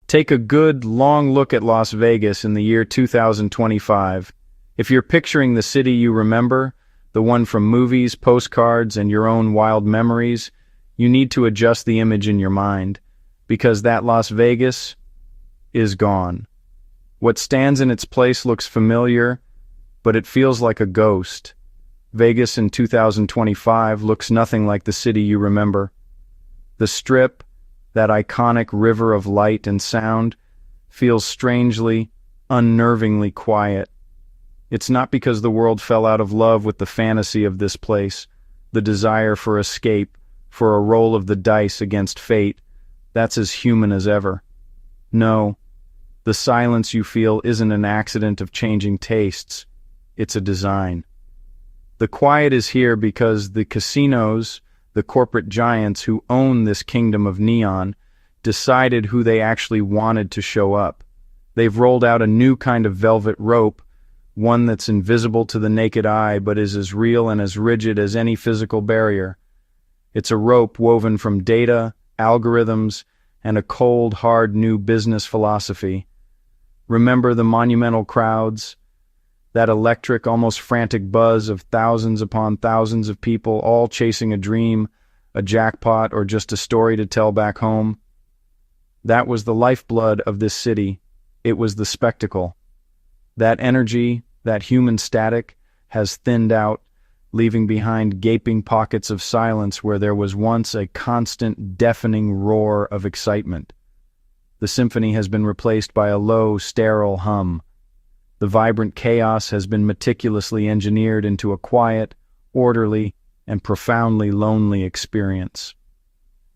Take a good, long look at Las Vegas in the year 2025. If you're picturing the city you remember, the one from movies, postcards, and your own wild memories, you need to adjust the image in your mind, because that Las Vegas is gone. What stands in its place looks familiar, but it feels like a ghost. Vegas in 2025 looks nothing like the city you remember. The Strip, that iconic river of light and sound, feels strangely, unnervingly quiet. It's not because the world fell out of love with the fantasy of this place, the desire for escape, for a roll of the dice against fate. That's as human as ever. No, the silence you feel isn't an accident of changing tastes. It's a design. The quiet is here because the casinos, the corporate giants who own this kingdom of neon, decided who they actually wanted to show up. They've rolled out a new kind of velvet rope, one that's invisible to the naked eye but is as real and as rigid as any physical barrier. It's a rope woven from data, algorithms, and a cold, hard new business philosophy. Remember the monumental crowds? That electric, almost frantic buzz of thousands upon thousands of people all chasing a dream, a jackpot, or just a story to tell back home? That was the lifeblood of this city. It was the spectacle. That energy, that human static, has thinned out, leaving behind gaping pockets of silence where there was once a constant, deafening roar of excitement. The symphony has been replaced by a low, sterile hum. The vibrant chaos has been meticulously engineered into a quiet, orderly, and profoundly lonely experience.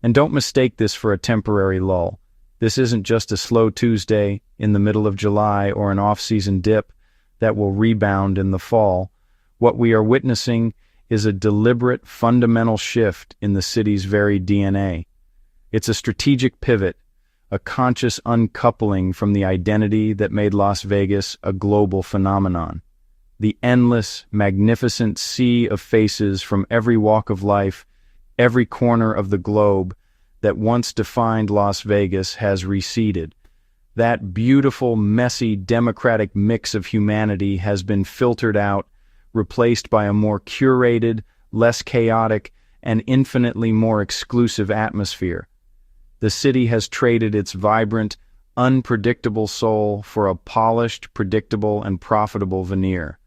And don't mistake this for a temporary lull. This isn't just a slow Tuesday in the middle of July or an off-season dip that will rebound in the fall. What we are witnessing is a deliberate, fundamental shift in the city's very DNA. It's a strategic pivot, a conscious uncoupling from the identity that made Las Vegas a global phenomenon. The endless, magnificent sea of faces from every walk of life, every corner of the globe that once defined Las Vegas has receded. That beautiful, messy, democratic mix of humanity has been filtered out, replaced by a more curated, less chaotic, and infinitely more exclusive atmosphere. The city has traded its vibrant, unpredictable soul for a polished, predictable, and profitable veneer.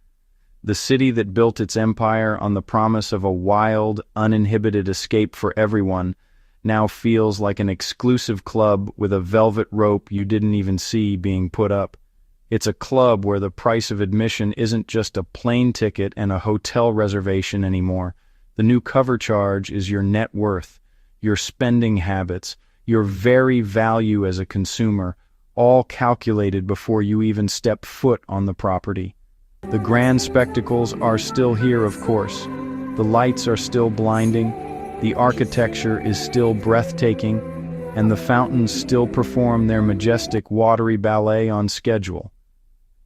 The city that built its empire on the promise of a wild, uninhibited escape for everyone now feels like an exclusive club with a velvet rope you didn't even see being put up. It's a club where the price of admission isn't just a plane ticket and a hotel reservation anymore. The new cover charge is your net worth, your spending habits, your very value as a consumer, all calculated before you even step foot on the property. The grand spectacles are still here, of course. The lights are still blinding, the architecture is still breathtaking, and the fountains still perform their majestic watery ballet on schedule.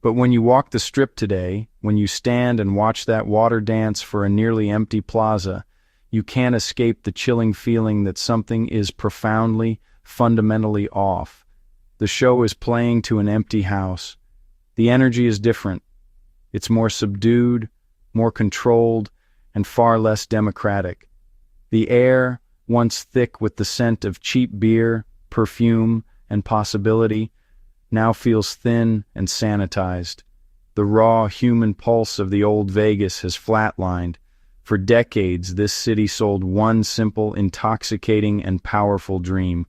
But when you walk the Strip today, when you stand and watch that water dance for a nearly empty plaza, you can't escape the chilling feeling that something is profoundly, fundamentally off. The show is playing to an empty house. The energy is different. It's more subdued, more controlled, and far less democratic. The air, once thick with the scent of cheap beer, perfume, and possibility, now feels thin and sanitized. The raw human pulse of the old Vegas has flatlined. For decades, this city sold one simple, intoxicating, and powerful dream: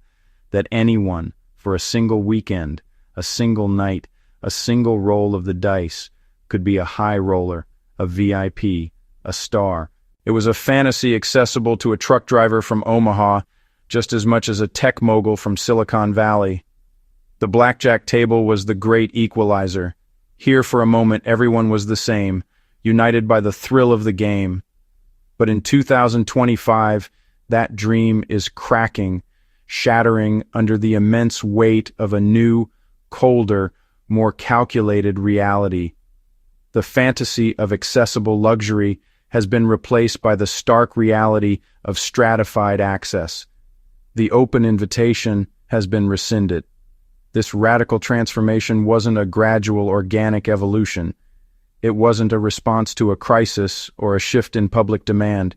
that anyone, for a single weekend, a single night, a single roll of the dice, could be a high roller, a VIP, a star. It was a fantasy accessible to a truck driver from Omaha just as much as a tech mogul from Silicon Valley. The blackjack table was the great equalizer. Here for a moment everyone was the same, united by the thrill of the game. But in 2025, that dream is cracking, shattering under the immense weight of a new, colder, more calculated reality. The fantasy of accessible luxury has been replaced by the stark reality of stratified access. The open invitation has been rescinded. This radical transformation wasn't a gradual organic evolution. It wasn't a response to a crisis or a shift in public demand.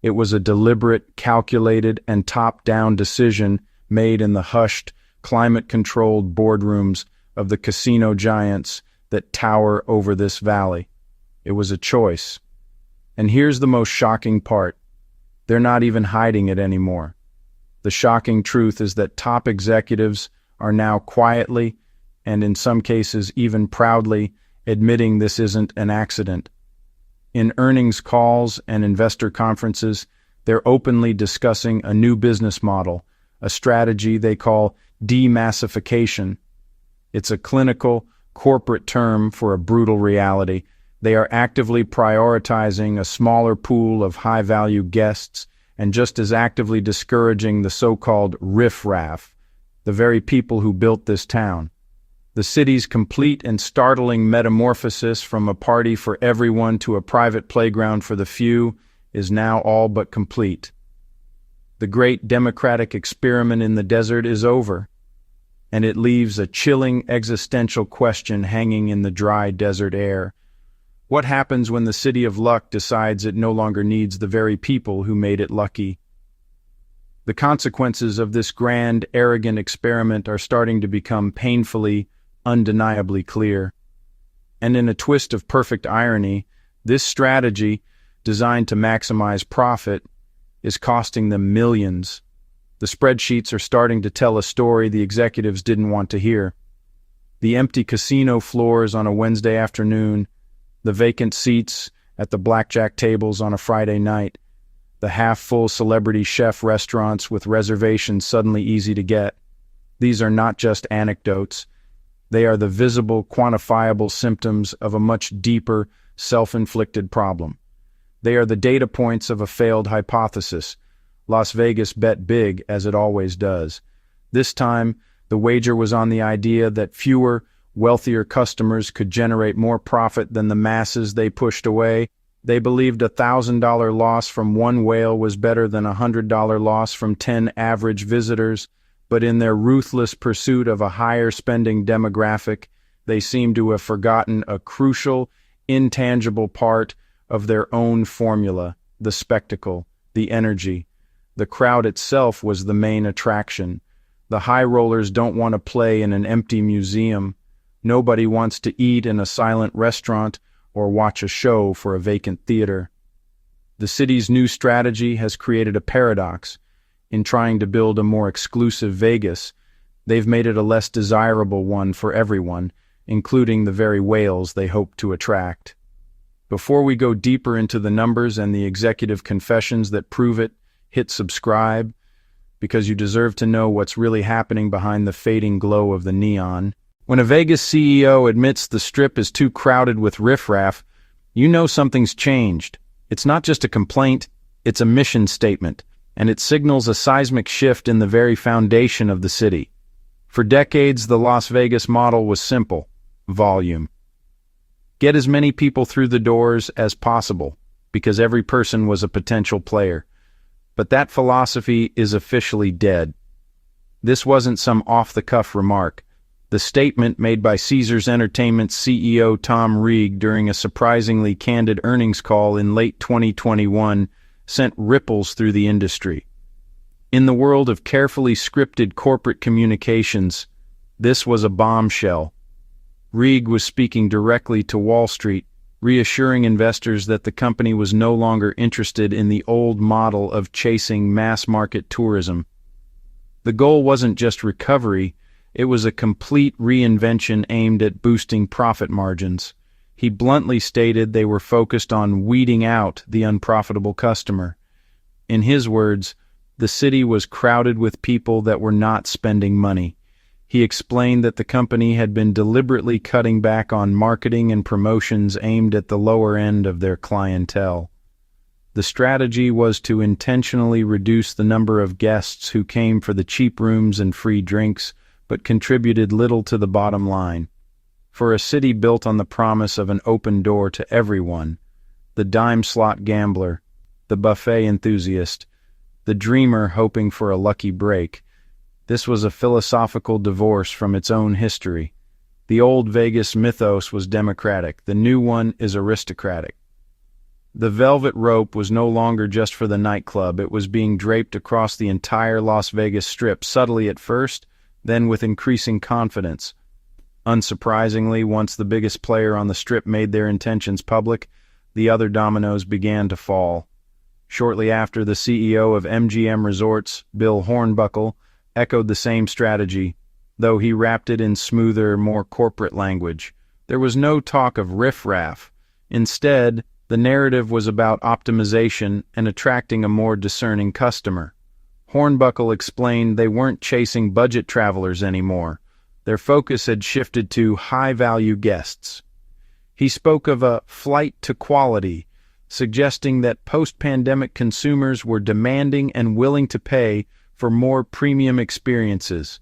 It was a deliberate, calculated, and top-down decision made in the hushed, climate-controlled boardrooms of the casino giants that tower over this valley. It was a choice. And here's the most shocking part. They're not even hiding it anymore. The shocking truth is that top executives are now quietly, and in some cases even proudly, admitting this isn't an accident. In earnings calls and investor conferences, they're openly discussing a new business model, a strategy they call demassification. It's a clinical, corporate term for a brutal reality. They are actively prioritizing a smaller pool of high-value guests and just as actively discouraging the so-called riff-raff, the very people who built this town. The city's complete and startling metamorphosis from a party for everyone to a private playground for the few is now all but complete. The great democratic experiment in the desert is over, and it leaves a chilling existential question hanging in the dry desert air. What happens when the city of luck decides it no longer needs the very people who made it lucky? The consequences of this grand, arrogant experiment are starting to become painfully, undeniably clear. And in a twist of perfect irony, this strategy, designed to maximize profit, is costing them millions. The spreadsheets are starting to tell a story the executives didn't want to hear. The empty casino floors on a Wednesday afternoon, the vacant seats at the blackjack tables on a Friday night, the half-full celebrity chef restaurants with reservations suddenly easy to get. These are not just anecdotes. They are the visible, quantifiable symptoms of a much deeper, self-inflicted problem. They are the data points of a failed hypothesis. Las Vegas bet big, as it always does. This time, the wager was on the idea that fewer, wealthier customers could generate more profit than the masses they pushed away. They believed a $1,000 loss from one whale was better than a $100 loss from 10 average visitors, but in their ruthless pursuit of a higher-spending demographic, they seem to have forgotten a crucial, intangible part of their own formula: the spectacle, the energy. The crowd itself was the main attraction. The high rollers don't want to play in an empty museum. Nobody wants to eat in a silent restaurant or watch a show for a vacant theater. The city's new strategy has created a paradox. In trying to build a more exclusive Vegas, they've made it a less desirable one for everyone, including the very whales they hope to attract. Before we go deeper into the numbers and the executive confessions that prove it, hit subscribe, because you deserve to know what's really happening behind the fading glow of the neon. When a Vegas CEO admits the strip is too crowded with riffraff, you know something's changed. It's not just a complaint, it's a mission statement, and it signals a seismic shift in the very foundation of the city. For decades, the Las Vegas model was simple: volume. Get as many people through the doors as possible, because every person was a potential player. But that philosophy is officially dead. This wasn't some off-the-cuff remark. The statement made by Caesars Entertainment's CEO Tom Reeg during a surprisingly candid earnings call in late 2021 sent ripples through the industry. In the world of carefully scripted corporate communications, this was a bombshell. Reeg was speaking directly to Wall Street, reassuring investors that the company was no longer interested in the old model of chasing mass-market tourism. The goal wasn't just recovery, it was a complete reinvention aimed at boosting profit margins. He bluntly stated they were focused on weeding out the unprofitable customer. In his words, the city was crowded with people that were not spending money. He explained that the company had been deliberately cutting back on marketing and promotions aimed at the lower end of their clientele. The strategy was to intentionally reduce the number of guests who came for the cheap rooms and free drinks, but contributed little to the bottom line. For a city built on the promise of an open door to everyone, the dime slot gambler, the buffet enthusiast, the dreamer hoping for a lucky break, This was a philosophical divorce from its own history. The old Vegas mythos was democratic, the new one is aristocratic. The velvet rope was no longer just for the nightclub, it was being draped across the entire Las Vegas Strip, subtly at first, then with increasing confidence. Unsurprisingly, once the biggest player on the Strip made their intentions public, the other dominoes began to fall. Shortly after, the CEO of MGM Resorts, Bill Hornbuckle, echoed the same strategy, though he wrapped it in smoother, more corporate language. There was no talk of riff-raff. Instead, the narrative was about optimization and attracting a more discerning customer. Hornbuckle explained they weren't chasing budget travelers anymore. Their focus had shifted to high-value guests. He spoke of a flight to quality, suggesting that post-pandemic consumers were demanding and willing to pay for more premium experiences.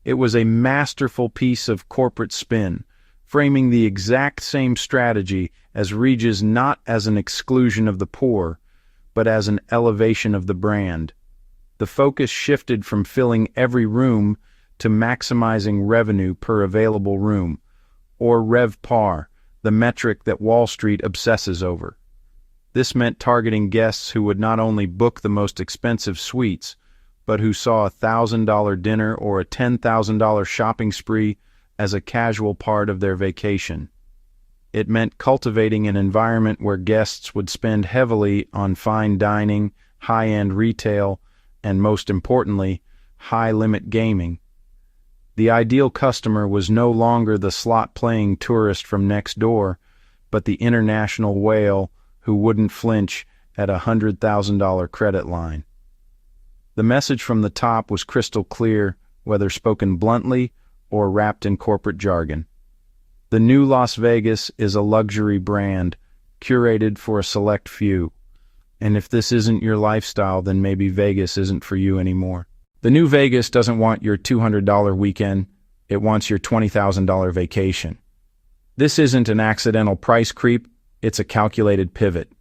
It was a masterful piece of corporate spin, framing the exact same strategy as Regis not as an exclusion of the poor, but as an elevation of the brand. The focus shifted from filling every room to maximizing revenue per available room, or RevPAR, the metric that Wall Street obsesses over. This meant targeting guests who would not only book the most expensive suites, but who saw a $1,000 dinner or a $10,000 shopping spree as a casual part of their vacation. It meant cultivating an environment where guests would spend heavily on fine dining, high-end retail, and most importantly, high-limit gaming. The ideal customer was no longer the slot-playing tourist from next door, but the international whale who wouldn't flinch at a $100,000 credit line. The message from the top was crystal clear, whether spoken bluntly or wrapped in corporate jargon. The new Las Vegas is a luxury brand, curated for a select few. And if this isn't your lifestyle, then maybe Vegas isn't for you anymore. The new Vegas doesn't want your $200 weekend, it wants your $20,000 vacation. This isn't an accidental price creep, it's a calculated pivot.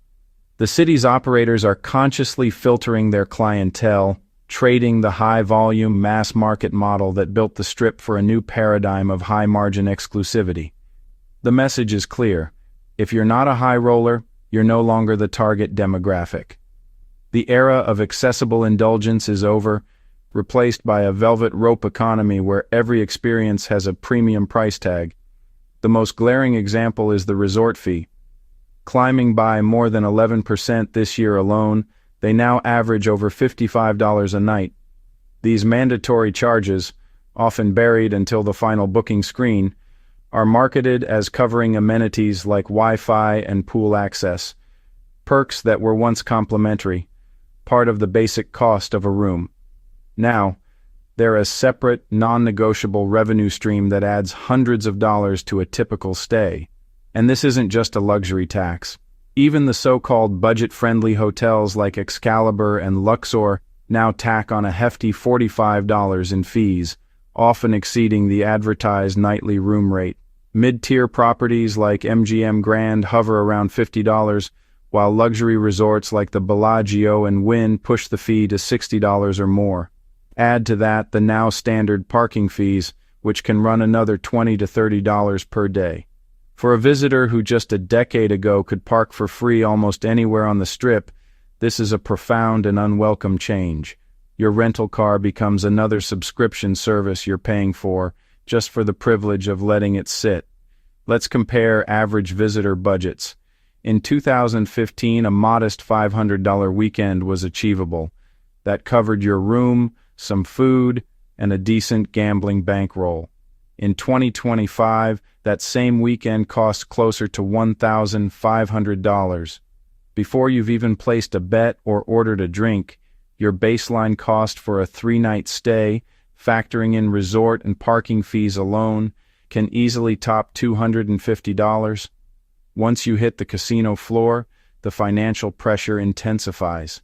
The city's operators are consciously filtering their clientele, trading the high-volume, mass-market model that built the Strip for a new paradigm of high-margin exclusivity. The message is clear. If you're not a high roller, you're no longer the target demographic. The era of accessible indulgence is over, replaced by a velvet rope economy where every experience has a premium price tag. The most glaring example is the resort fee. Climbing by more than 11% this year alone, they now average over $55 a night. These mandatory charges, often buried until the final booking screen, are marketed as covering amenities like Wi-Fi and pool access, perks that were once complimentary, part of the basic cost of a room. Now, they're a separate, non-negotiable revenue stream that adds hundreds of dollars to a typical stay. And this isn't just a luxury tax. Even the so-called budget-friendly hotels like Excalibur and Luxor now tack on a hefty $45 in fees, often exceeding the advertised nightly room rate. Mid-tier properties like MGM Grand hover around $50, while luxury resorts like the Bellagio and Wynn push the fee to $60 or more. Add to that the now standard parking fees, which can run another $20 to $30 per day. For a visitor who just a decade ago could park for free almost anywhere on the Strip, this is a profound and unwelcome change. Your rental car becomes another subscription service you're paying for, just for the privilege of letting it sit. Let's compare average visitor budgets. In 2015, a modest $500 weekend was achievable. That covered your room, some food, and a decent gambling bankroll. In 2025, that same weekend costs closer to $1,500. Before you've even placed a bet or ordered a drink, your baseline cost for a 3-night stay, factoring in resort and parking fees alone, can easily top $250. Once you hit the casino floor, the financial pressure intensifies.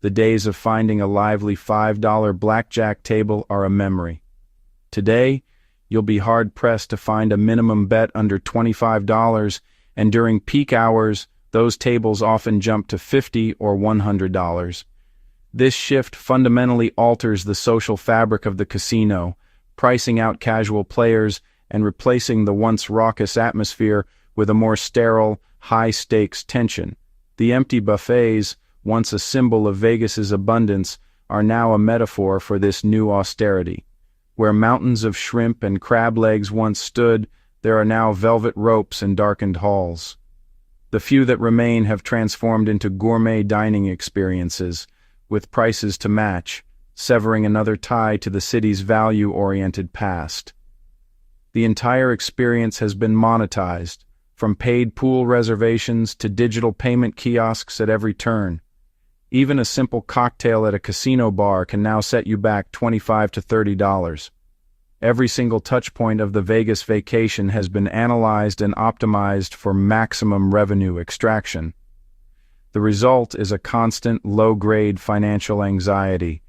The days of finding a lively $5 blackjack table are a memory. Today, you'll be hard-pressed to find a minimum bet under $25, and during peak hours, those tables often jump to $50 or $100. This shift fundamentally alters the social fabric of the casino, pricing out casual players and replacing the once raucous atmosphere with a more sterile, high-stakes tension. The empty buffets, once a symbol of Vegas's abundance, are now a metaphor for this new austerity. Where mountains of shrimp and crab legs once stood, there are now velvet ropes and darkened halls. The few that remain have transformed into gourmet dining experiences, with prices to match, severing another tie to the city's value-oriented past. The entire experience has been monetized, from paid pool reservations to digital payment kiosks at every turn. Even a simple cocktail at a casino bar can now set you back $25 to $30. Every single touchpoint of the Vegas vacation has been analyzed and optimized for maximum revenue extraction. The result is a constant, low-grade financial anxiety,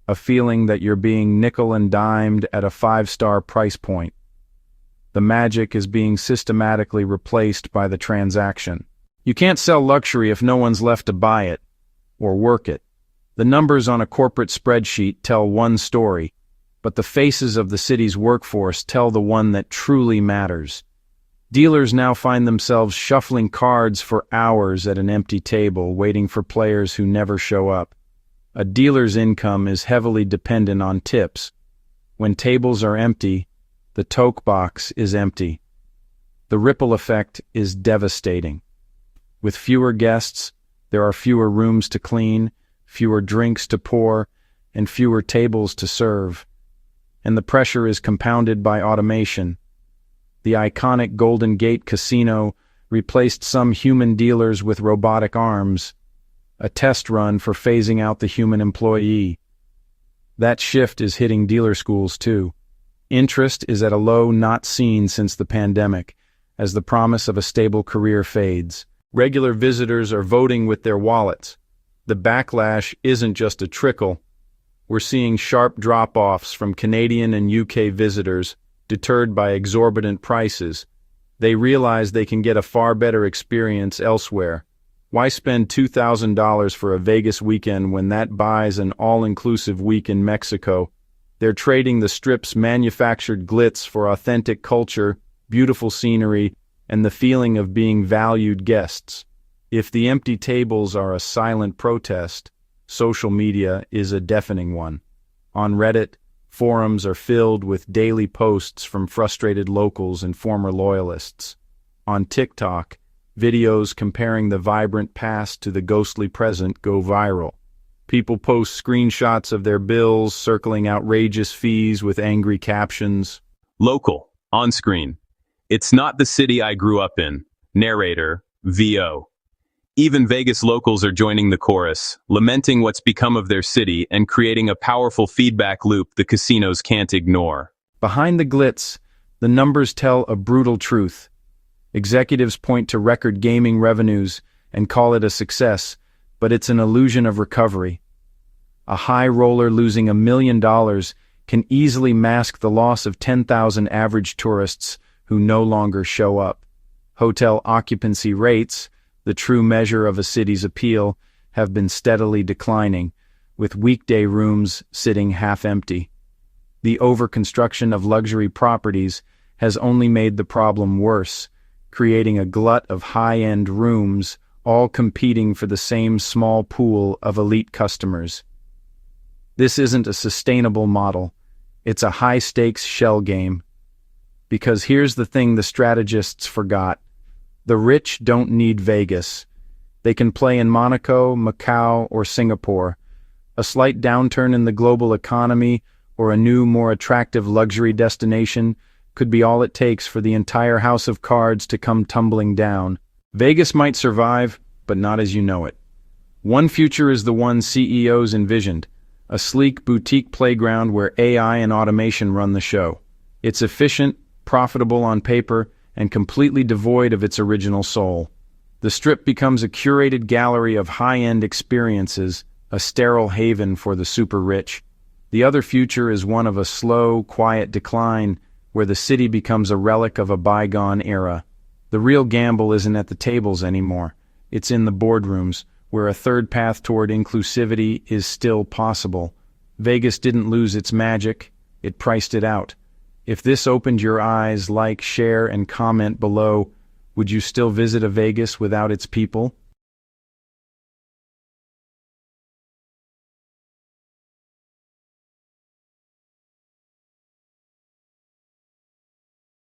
a feeling that you're being nickel and dimed at a 5-star price point. The magic is being systematically replaced by the transaction. You can't sell luxury if no one's left to buy it or work it. The numbers on a corporate spreadsheet tell one story, but the faces of the city's workforce tell the one that truly matters. Dealers now find themselves shuffling cards for hours at an empty table, waiting for players who never show up. A dealer's income is heavily dependent on tips. When tables are empty, the toke box is empty. The ripple effect is devastating. With fewer guests, there are fewer rooms to clean, fewer drinks to pour, and fewer tables to serve. And the pressure is compounded by automation. The iconic Golden Gate Casino replaced some human dealers with robotic arms, a test run for phasing out the human employee. That shift is hitting dealer schools too. Interest is at a low not seen since the pandemic, as the promise of a stable career fades. Regular visitors are voting with their wallets. The backlash isn't just a trickle. We're seeing sharp drop-offs from Canadian and UK visitors, deterred by exorbitant prices. They realize they can get a far better experience elsewhere. Why spend $2,000 for a Vegas weekend when that buys an all-inclusive week in Mexico? They're trading the Strip's manufactured glitz for authentic culture, beautiful scenery, and the feeling of being valued guests. If the empty tables are a silent protest, social media is a deafening one. On Reddit, forums are filled with daily posts from frustrated locals and former loyalists. On TikTok, videos comparing the vibrant past to the ghostly present go viral. People post screenshots of their bills, circling outrageous fees with angry captions. Local, on screen. It's not the city I grew up in. Narrator, VO. Even Vegas locals are joining the chorus, lamenting what's become of their city and creating a powerful feedback loop the casinos can't ignore. Behind the glitz, the numbers tell a brutal truth. Executives point to record gaming revenues and call it a success, but it's an illusion of recovery. A high roller losing $1 million can easily mask the loss of 10,000 average tourists who no longer show up. Hotel occupancy rates, the true measure of a city's appeal, have been steadily declining, with weekday rooms sitting half empty. The overconstruction of luxury properties has only made the problem worse, creating a glut of high-end rooms, all competing for the same small pool of elite customers. This isn't a sustainable model. It's a high-stakes shell game. Because here's the thing the strategists forgot. The rich don't need Vegas. They can play in Monaco, Macau, or Singapore. A slight downturn in the global economy or a new, more attractive luxury destination could be all it takes for the entire house of cards to come tumbling down. Vegas might survive, but not as you know it. One future is the one CEOs envisioned, a sleek boutique playground where AI and automation run the show. It's efficient, profitable on paper, and completely devoid of its original soul. The Strip becomes a curated gallery of high-end experiences, a sterile haven for the super-rich. The other future is one of a slow, quiet decline, where the city becomes a relic of a bygone era. The real gamble isn't at the tables anymore. It's in the boardrooms, where a third path toward inclusivity is still possible. Vegas didn't lose its magic, it priced it out. If this opened your eyes, like, share, and comment below. Would you still visit a Vegas without its people?